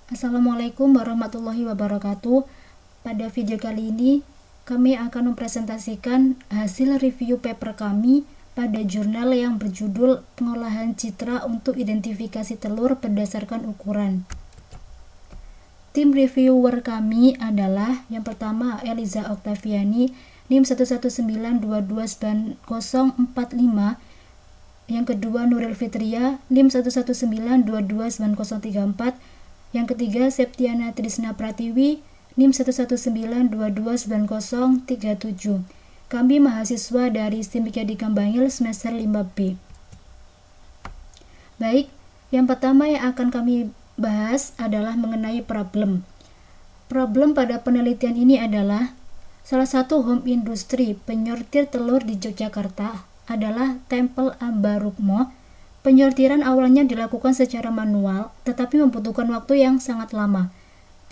Assalamualaikum warahmatullahi wabarakatuh. Pada video kali ini, kami akan mempresentasikan hasil review paper kami pada jurnal yang berjudul Pengolahan Citra untuk Identifikasi Telur Berdasarkan Ukuran. Tim reviewer kami adalah yang pertama Eliza Oktaviani, NIM 119229045, yang kedua Nuril Fitria, NIM 119229034, yang ketiga Septiana Trisna Pratiwi, NIM 119229037. Kami mahasiswa dari Stimika di Kambangil semester 5B. Baik, yang pertama yang akan kami bahas adalah mengenai problem. Problem pada penelitian ini adalah salah satu home industri penyortir telur di Yogyakarta adalah Tempel Ambarukmo. Penyortiran awalnya dilakukan secara manual, tetapi membutuhkan waktu yang sangat lama.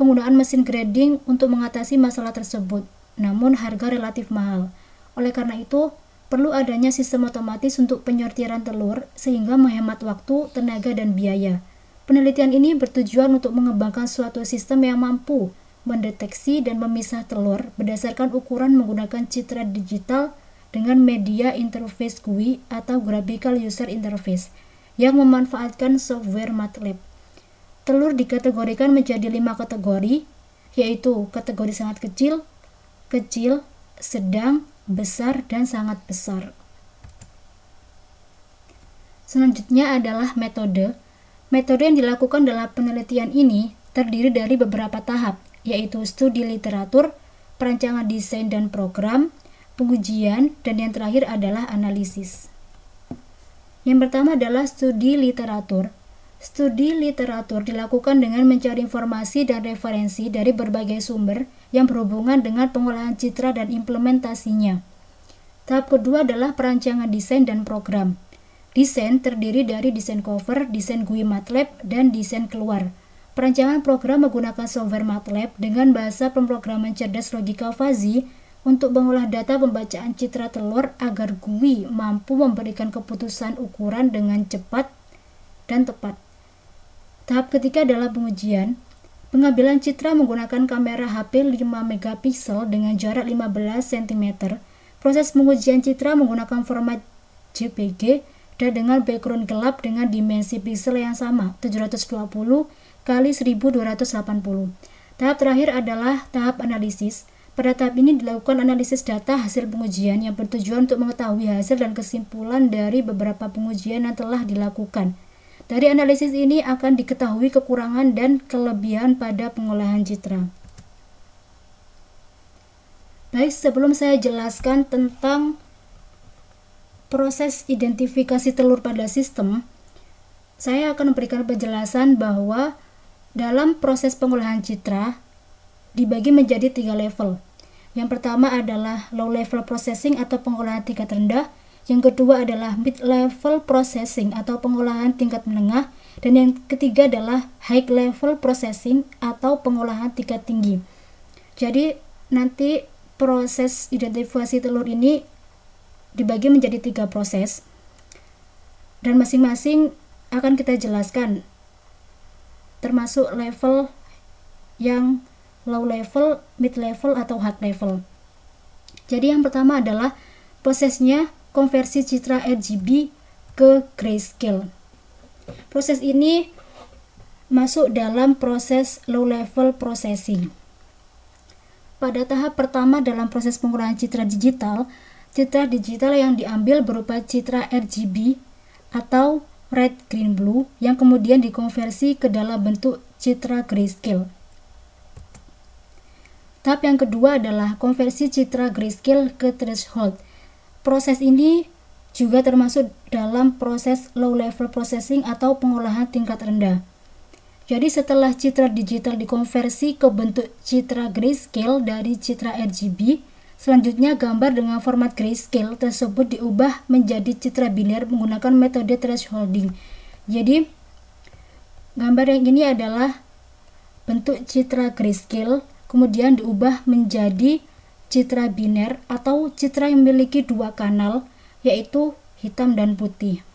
Penggunaan mesin grading untuk mengatasi masalah tersebut, namun harga relatif mahal. Oleh karena itu, perlu adanya sistem otomatis untuk penyortiran telur sehingga menghemat waktu, tenaga, dan biaya. Penelitian ini bertujuan untuk mengembangkan suatu sistem yang mampu mendeteksi dan memisah telur berdasarkan ukuran menggunakan citra digital dengan media interface GUI atau Graphical User Interface yang memanfaatkan software MATLAB. Telur dikategorikan menjadi 5 kategori, yaitu kategori sangat kecil, kecil, sedang, besar, dan sangat besar. Selanjutnya adalah metode. Metode yang dilakukan dalam penelitian ini terdiri dari beberapa tahap, yaitu studi literatur, perancangan desain dan program, pengujian, dan yang terakhir adalah analisis. Yang pertama adalah studi literatur. Studi literatur dilakukan dengan mencari informasi dan referensi dari berbagai sumber yang berhubungan dengan pengolahan citra dan implementasinya. Tahap kedua adalah perancangan desain dan program. Desain terdiri dari desain cover, desain GUI MATLAB, dan desain keluar. Perancangan program menggunakan software MATLAB dengan bahasa pemrograman cerdas logika fuzzy untuk mengolah data pembacaan citra telur agar GUI mampu memberikan keputusan ukuran dengan cepat dan tepat. Tahap ketiga adalah pengujian. Pengambilan citra menggunakan kamera HP 5 megapiksel dengan jarak 15 cm. Proses pengujian citra menggunakan format JPG dan dengan background gelap dengan dimensi piksel yang sama, 720 x 1280. Tahap terakhir adalah tahap analisis. Pada tahap ini dilakukan analisis data hasil pengujian yang bertujuan untuk mengetahui hasil dan kesimpulan dari beberapa pengujian yang telah dilakukan. Dari analisis ini akan diketahui kekurangan dan kelebihan pada pengolahan citra. Baik, sebelum saya jelaskan tentang proses identifikasi telur pada sistem, saya akan memberikan penjelasan bahwa dalam proses pengolahan citra dibagi menjadi 3 level. Yang pertama adalah low level processing atau pengolahan tingkat rendah, yang kedua adalah mid level processing atau pengolahan tingkat menengah, dan yang ketiga adalah high level processing atau pengolahan tingkat tinggi. Jadi nanti proses identifikasi telur ini dibagi menjadi 3 proses dan masing-masing akan kita jelaskan, termasuk level yang low level, mid level, atau high level. Jadi yang pertama adalah prosesnya konversi citra RGB ke grayscale. Proses ini masuk dalam proses low level processing. Pada tahap pertama dalam proses pengolahan citra digital yang diambil berupa citra RGB atau red, green, blue yang kemudian dikonversi ke dalam bentuk citra grayscale. Tahap yang kedua adalah konversi citra grayscale ke threshold. Proses ini juga termasuk dalam proses low level processing atau pengolahan tingkat rendah. Jadi setelah citra digital dikonversi ke bentuk citra grayscale dari citra RGB, selanjutnya gambar dengan format grayscale tersebut diubah menjadi citra biner menggunakan metode thresholding. Jadi gambar yang ini adalah bentuk citra grayscale kemudian diubah menjadi citra biner atau citra yang memiliki 2 kanal, yaitu hitam dan putih.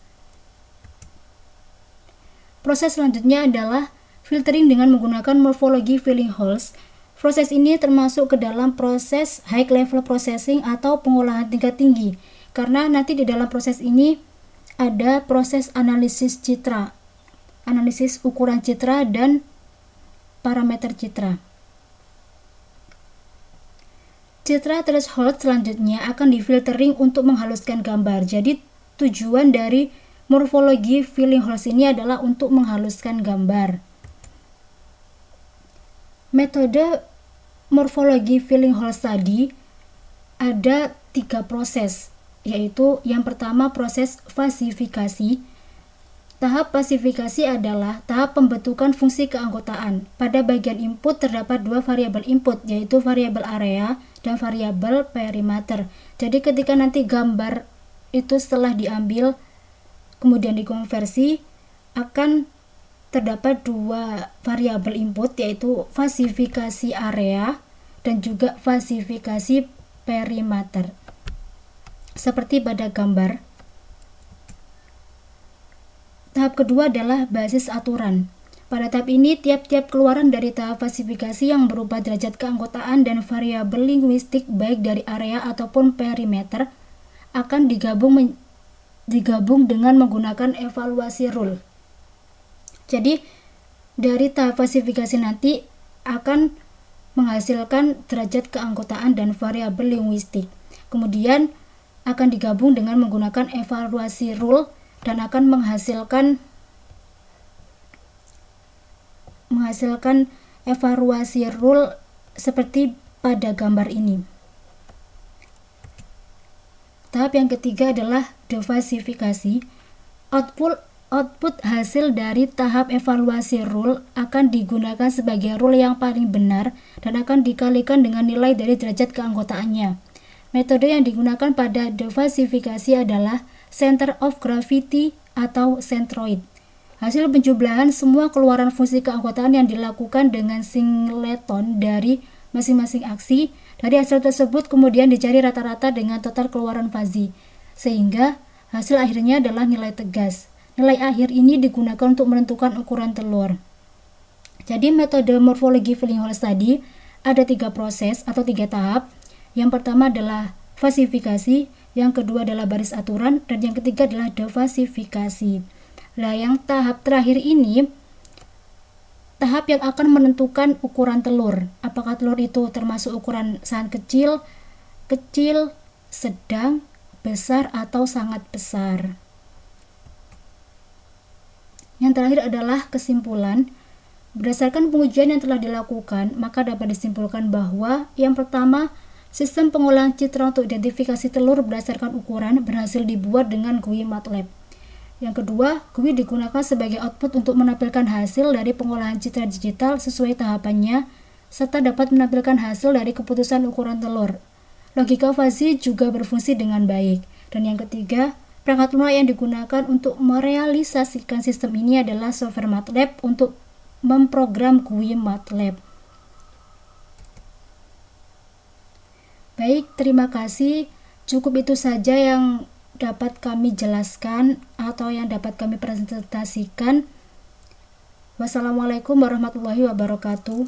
Proses selanjutnya adalah filtering dengan menggunakan morphology filling holes. Proses ini termasuk ke dalam proses high level processing atau pengolahan tingkat tinggi, karena nanti di dalam proses ini ada proses analisis citra, analisis ukuran citra dan parameter citra. Citra threshold selanjutnya akan difiltering untuk menghaluskan gambar. Jadi tujuan dari morphology filling holes ini adalah untuk menghaluskan gambar. Metode morphology filling holes tadi ada 3 proses, yaitu yang pertama proses fasifikasi. Tahap fasifikasi adalah tahap pembentukan fungsi keanggotaan. Pada bagian input terdapat 2 variabel input, yaitu variabel area dan variabel perimeter. Jadi ketika nanti gambar itu setelah diambil kemudian dikonversi, akan terdapat 2 variabel input, yaitu fasifikasi area dan juga fasifikasi perimeter. Seperti pada gambar. Tahap kedua adalah basis aturan. Pada tahap ini, tiap-tiap keluaran dari tahap fasifikasi yang berupa derajat keanggotaan dan variabel linguistik baik dari area ataupun perimeter akan digabung dengan menggunakan evaluasi rule. Jadi dari tahap fasifikasi nanti akan menghasilkan derajat keanggotaan dan variabel linguistik. Kemudian akan digabung dengan menggunakan evaluasi rule dan akan menghasilkan evaluasi rule seperti pada gambar ini. Tahap yang ketiga adalah defasifikasi. Output hasil dari tahap evaluasi rule akan digunakan sebagai rule yang paling benar dan akan dikalikan dengan nilai dari derajat keanggotaannya. Metode yang digunakan pada defasifikasi adalah center of gravity atau centroid. Hasil penjumlahan semua keluaran fungsi keanggotaan yang dilakukan dengan singleton dari masing-masing aksi. Dari hasil tersebut kemudian dicari rata-rata dengan total keluaran fazi, sehingga hasil akhirnya adalah nilai tegas. Nilai akhir ini digunakan untuk menentukan ukuran telur. Jadi metode morphology filling holes tadi ada 3 proses atau 3 tahap. Yang pertama adalah fasifikasi, yang kedua adalah baris aturan, dan yang ketiga adalah defasifikasi. Nah, yang tahap terakhir ini tahap yang akan menentukan ukuran telur. Apakah telur itu termasuk ukuran sangat kecil, sedang, besar, atau sangat besar. Yang terakhir adalah kesimpulan. Berdasarkan pengujian yang telah dilakukan, maka dapat disimpulkan bahwa yang pertama, sistem pengolahan citra untuk identifikasi telur berdasarkan ukuran berhasil dibuat dengan GUI MATLAB. Yang kedua, GUI digunakan sebagai output untuk menampilkan hasil dari pengolahan citra digital sesuai tahapannya, serta dapat menampilkan hasil dari keputusan ukuran telur. Logika fuzzy juga berfungsi dengan baik. Dan yang ketiga, perangkat lunak yang digunakan untuk merealisasikan sistem ini adalah software MATLAB untuk memprogram GUI MATLAB. Baik, terima kasih. Cukup itu saja yang dapat kami jelaskan atau yang dapat kami presentasikan. Wassalamualaikum warahmatullahi wabarakatuh.